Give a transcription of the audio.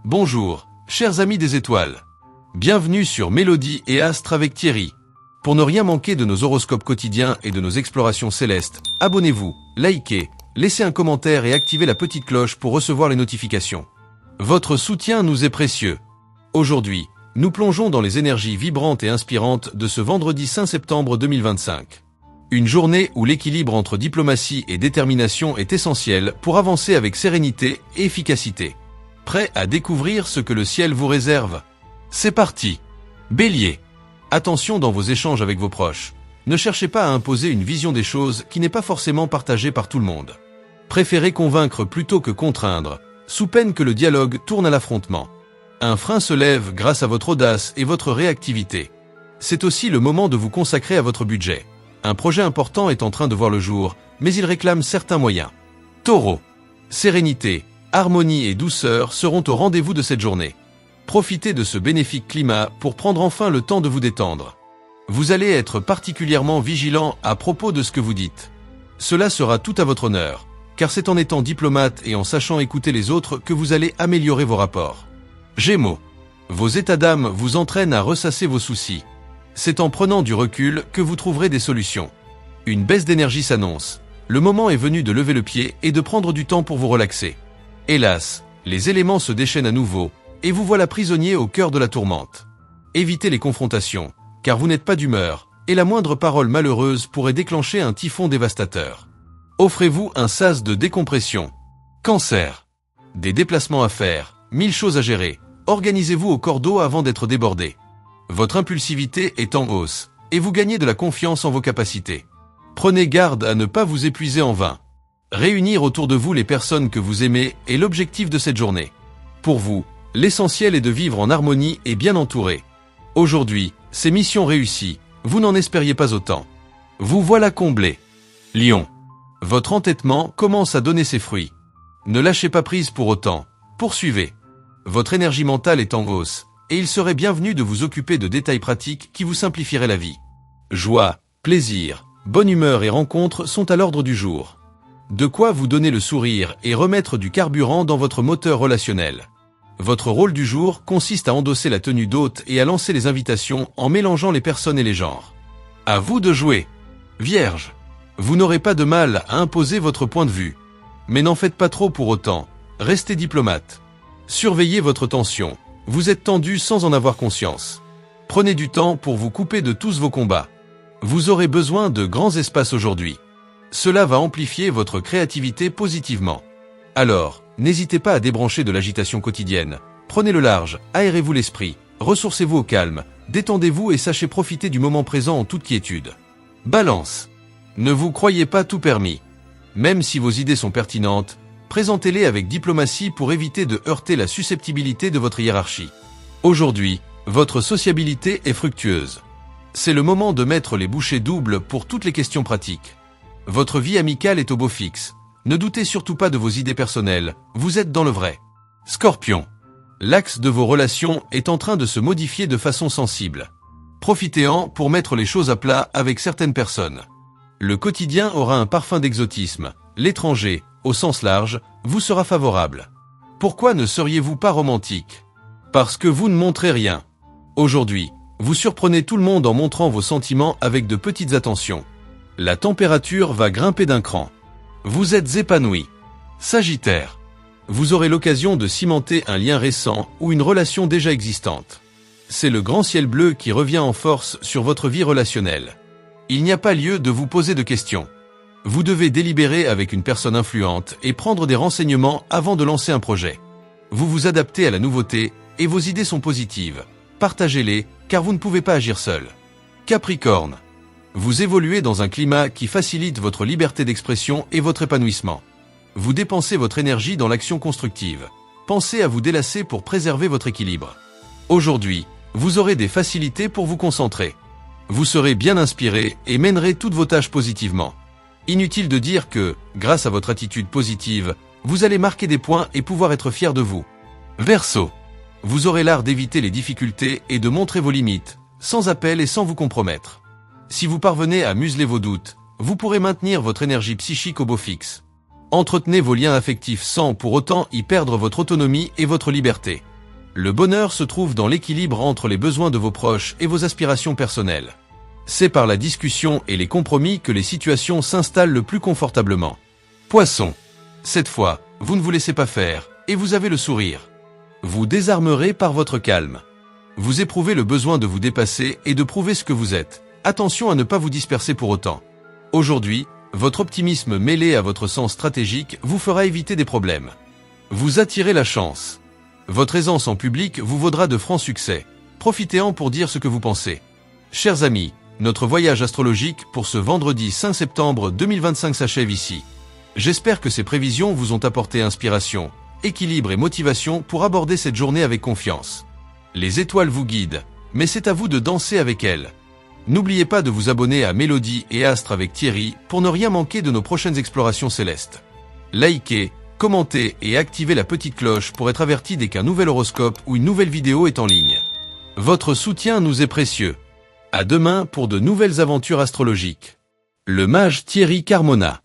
Bonjour, chers amis des étoiles. Bienvenue sur Mélodie et Astres avec Thierry. Pour ne rien manquer de nos horoscopes quotidiens et de nos explorations célestes, abonnez-vous, likez, laissez un commentaire et activez la petite cloche pour recevoir les notifications. Votre soutien nous est précieux. Aujourd'hui, nous plongeons dans les énergies vibrantes et inspirantes de ce vendredi 5 septembre 2025. Une journée où l'équilibre entre diplomatie et détermination est essentiel pour avancer avec sérénité et efficacité. Prêt à découvrir ce que le ciel vous réserve? C'est parti! Bélier. Attention dans vos échanges avec vos proches. Ne cherchez pas à imposer une vision des choses qui n'est pas forcément partagée par tout le monde. Préférez convaincre plutôt que contraindre, sous peine que le dialogue tourne à l'affrontement. Un frein se lève grâce à votre audace et votre réactivité. C'est aussi le moment de vous consacrer à votre budget. Un projet important est en train de voir le jour, mais il réclame certains moyens. Taureau. Sérénité, harmonie et douceur seront au rendez-vous de cette journée. Profitez de ce bénéfique climat pour prendre enfin le temps de vous détendre. Vous allez être particulièrement vigilant à propos de ce que vous dites. Cela sera tout à votre honneur, car c'est en étant diplomate et en sachant écouter les autres que vous allez améliorer vos rapports. Gémeaux. Vos états d'âme vous entraînent à ressasser vos soucis. C'est en prenant du recul que vous trouverez des solutions. Une baisse d'énergie s'annonce. Le moment est venu de lever le pied et de prendre du temps pour vous relaxer. Hélas, les éléments se déchaînent à nouveau, et vous voilà prisonnier au cœur de la tourmente. Évitez les confrontations, car vous n'êtes pas d'humeur, et la moindre parole malheureuse pourrait déclencher un typhon dévastateur. Offrez-vous un sas de décompression. Cancer. Des déplacements à faire, 1000 choses à gérer. Organisez-vous au cordeau avant d'être débordé. Votre impulsivité est en hausse, et vous gagnez de la confiance en vos capacités. Prenez garde à ne pas vous épuiser en vain. Réunir autour de vous les personnes que vous aimez est l'objectif de cette journée. Pour vous, l'essentiel est de vivre en harmonie et bien entouré. Aujourd'hui, c'est mission réussie, vous n'en espériez pas autant. Vous voilà comblé. Lion. Votre entêtement commence à donner ses fruits. Ne lâchez pas prise pour autant, poursuivez. Votre énergie mentale est en hausse, et il serait bienvenu de vous occuper de détails pratiques qui vous simplifieraient la vie. Joie, plaisir, bonne humeur et rencontres sont à l'ordre du jour. De quoi vous donner le sourire et remettre du carburant dans votre moteur relationnel. Votre rôle du jour consiste à endosser la tenue d'hôte et à lancer les invitations en mélangeant les personnes et les genres. À vous de jouer. Vierge. Vous n'aurez pas de mal à imposer votre point de vue. Mais n'en faites pas trop pour autant. Restez diplomate. Surveillez votre tension. Vous êtes tendu sans en avoir conscience. Prenez du temps pour vous couper de tous vos combats. Vous aurez besoin de grands espaces aujourd'hui. Cela va amplifier votre créativité positivement. Alors, n'hésitez pas à débrancher de l'agitation quotidienne. Prenez le large, aérez-vous l'esprit, ressourcez-vous au calme, détendez-vous et sachez profiter du moment présent en toute quiétude. Balance. Ne vous croyez pas tout permis. Même si vos idées sont pertinentes, présentez-les avec diplomatie pour éviter de heurter la susceptibilité de votre hiérarchie. Aujourd'hui, votre sociabilité est fructueuse. C'est le moment de mettre les bouchées doubles pour toutes les questions pratiques. Votre vie amicale est au beau fixe. Ne doutez surtout pas de vos idées personnelles, vous êtes dans le vrai. Scorpion. L'axe de vos relations est en train de se modifier de façon sensible. Profitez-en pour mettre les choses à plat avec certaines personnes. Le quotidien aura un parfum d'exotisme. L'étranger, au sens large, vous sera favorable. Pourquoi ne seriez-vous pas romantique? Parce que vous ne montrez rien. Aujourd'hui, vous surprenez tout le monde en montrant vos sentiments avec de petites attentions. La température va grimper d'un cran. Vous êtes épanoui. Sagittaire. Vous aurez l'occasion de cimenter un lien récent ou une relation déjà existante. C'est le grand ciel bleu qui revient en force sur votre vie relationnelle. Il n'y a pas lieu de vous poser de questions. Vous devez délibérer avec une personne influente et prendre des renseignements avant de lancer un projet. Vous vous adaptez à la nouveauté et vos idées sont positives. Partagez-les, car vous ne pouvez pas agir seul. Capricorne. Vous évoluez dans un climat qui facilite votre liberté d'expression et votre épanouissement. Vous dépensez votre énergie dans l'action constructive. Pensez à vous délasser pour préserver votre équilibre. Aujourd'hui, vous aurez des facilités pour vous concentrer. Vous serez bien inspiré et mènerez toutes vos tâches positivement. Inutile de dire que, grâce à votre attitude positive, vous allez marquer des points et pouvoir être fier de vous. Verseau. Vous aurez l'art d'éviter les difficultés et de montrer vos limites, sans appel et sans vous compromettre. Si vous parvenez à museler vos doutes, vous pourrez maintenir votre énergie psychique au beau fixe. Entretenez vos liens affectifs sans pour autant y perdre votre autonomie et votre liberté. Le bonheur se trouve dans l'équilibre entre les besoins de vos proches et vos aspirations personnelles. C'est par la discussion et les compromis que les situations s'installent le plus confortablement. Poisson. Cette fois, vous ne vous laissez pas faire, et vous avez le sourire. Vous désarmerez par votre calme. Vous éprouvez le besoin de vous dépasser et de prouver ce que vous êtes. Attention à ne pas vous disperser pour autant. Aujourd'hui, votre optimisme mêlé à votre sens stratégique vous fera éviter des problèmes. Vous attirez la chance. Votre aisance en public vous vaudra de francs succès. Profitez-en pour dire ce que vous pensez. Chers amis, notre voyage astrologique pour ce vendredi 5 septembre 2025 s'achève ici. J'espère que ces prévisions vous ont apporté inspiration, équilibre et motivation pour aborder cette journée avec confiance. Les étoiles vous guident, mais c'est à vous de danser avec elles. N'oubliez pas de vous abonner à Mélodie et Astre avec Thierry pour ne rien manquer de nos prochaines explorations célestes. Likez, commentez et activez la petite cloche pour être averti dès qu'un nouvel horoscope ou une nouvelle vidéo est en ligne. Votre soutien nous est précieux. À demain pour de nouvelles aventures astrologiques. Le mage Thierry Carmona.